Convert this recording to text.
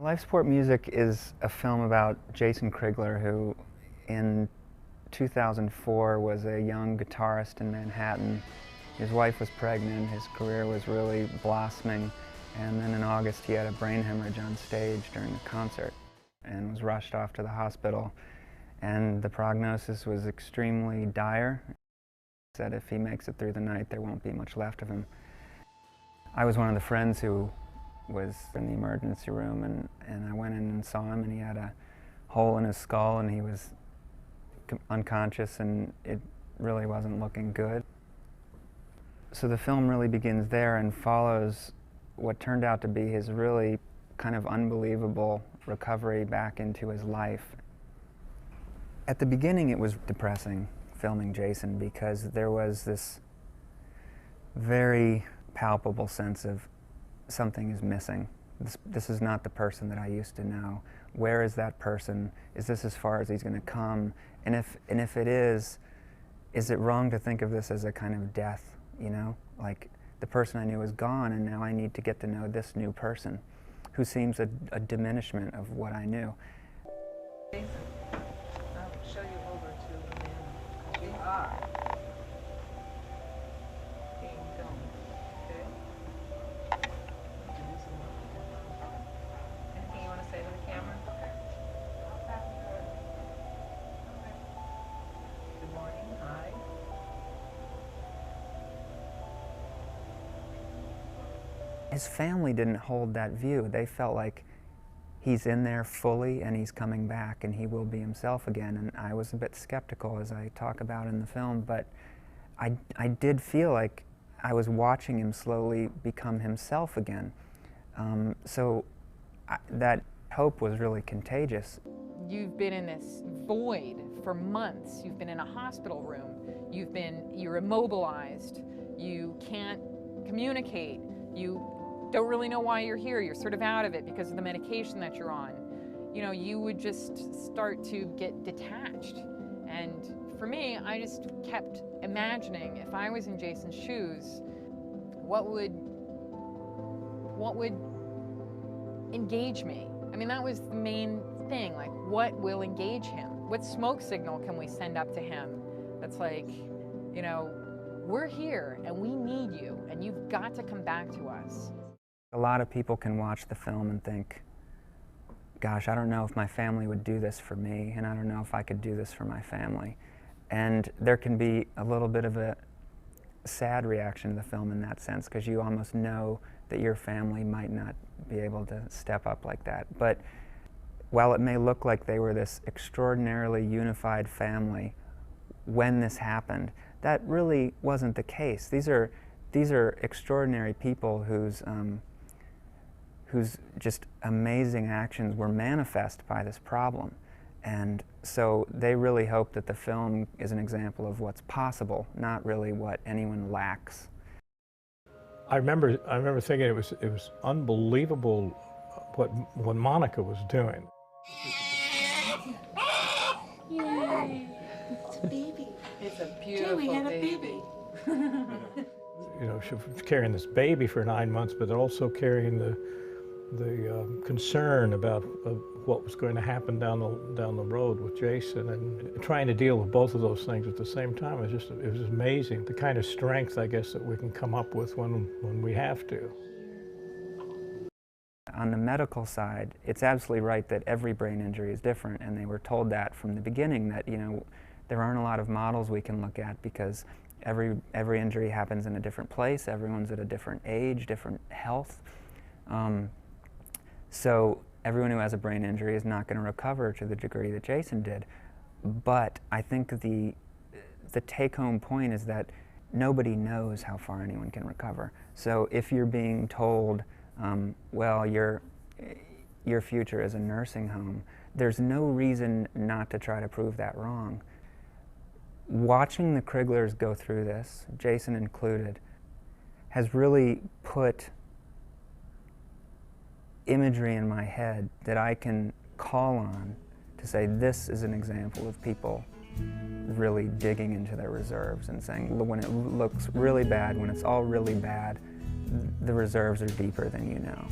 Life Support Music is a film about Jason Crigler, who in 2004 was a young guitarist in Manhattan. His wife was pregnant, his career was really blossoming, and then in August he had a brain hemorrhage on stage during a concert and was rushed off to the hospital. And the prognosis was extremely dire. He said if he makes it through the night, there won't be much left of him. I was one of the friends who was in the emergency room, and I went in and saw him, and he had a hole in his skull and he was unconscious, and it really wasn't looking good. So the film really begins there and follows what turned out to be his really kind of unbelievable recovery back into his life. At the beginning it was depressing filming Jason, because there was this very palpable sense of something is missing. This is not the person that I used to know. Where is that person? Is this as far as he's going to come? And if it is it wrong to think of this as a kind of death, you know? Like, the person I knew is gone, and now I need to get to know this new person, who seems a diminishment of what I knew. Jason, I'll show you over to the man. We are being filmed, okay? Anything you want to say to the camera? Good morning, hi. His family didn't hold that view. They felt like he's in there fully and he's coming back and he will be himself again. And I was a bit skeptical, as I talk about in the film, but I did feel like I was watching him slowly become himself again. That hope was really contagious. You've been in this void for months. You've been in a hospital room. You're immobilized. You can't communicate. You don't really know why you're here. You're sort of out of it because of the medication that you're on. You know, you would just start to get detached. And for me, I just kept imagining, if I was in Jason's shoes, what would engage me? I mean, that was the main thing. Like, what will engage him? What smoke signal can we send up to him that's like, you know, we're here and we need you and you've got to come back to us. A lot of people can watch the film and think, gosh, I don't know if my family would do this for me, and I don't know if I could do this for my family. And there can be a little bit of a sad reaction to the film in that sense, because you almost know that your family might not be able to step up like that. But while it may look like they were this extraordinarily unified family when this happened, that really wasn't the case. These are extraordinary people whose just amazing actions were manifest by this problem. And so they really hope that the film is an example of what's possible, not really what anyone lacks. I remember thinking it was unbelievable what Monica was doing. Yay! It's a baby. It's a beautiful we had a baby. You know, she was carrying this baby for 9 months, but also carrying the concern about what was going to happen down the road with Jason, and trying to deal with both of those things at the same time. It was amazing, the kind of strength, I guess, that we can come up with when we have to. On the medical side, it's absolutely right that every brain injury is different, and they were told that from the beginning, that, you know, there aren't a lot of models we can look at, because every injury happens in a different place, everyone's at a different age, different health. So everyone who has a brain injury is not going to recover to the degree that Jason did. But I think the take-home point is that nobody knows how far anyone can recover. So if you're being told, well, your future is a nursing home, there's no reason not to try to prove that wrong. Watching the Criglers go through this, Jason included, has really put imagery in my head that I can call on to say, this is an example of people really digging into their reserves and saying, when it looks really bad, when it's all really bad, the reserves are deeper than you know.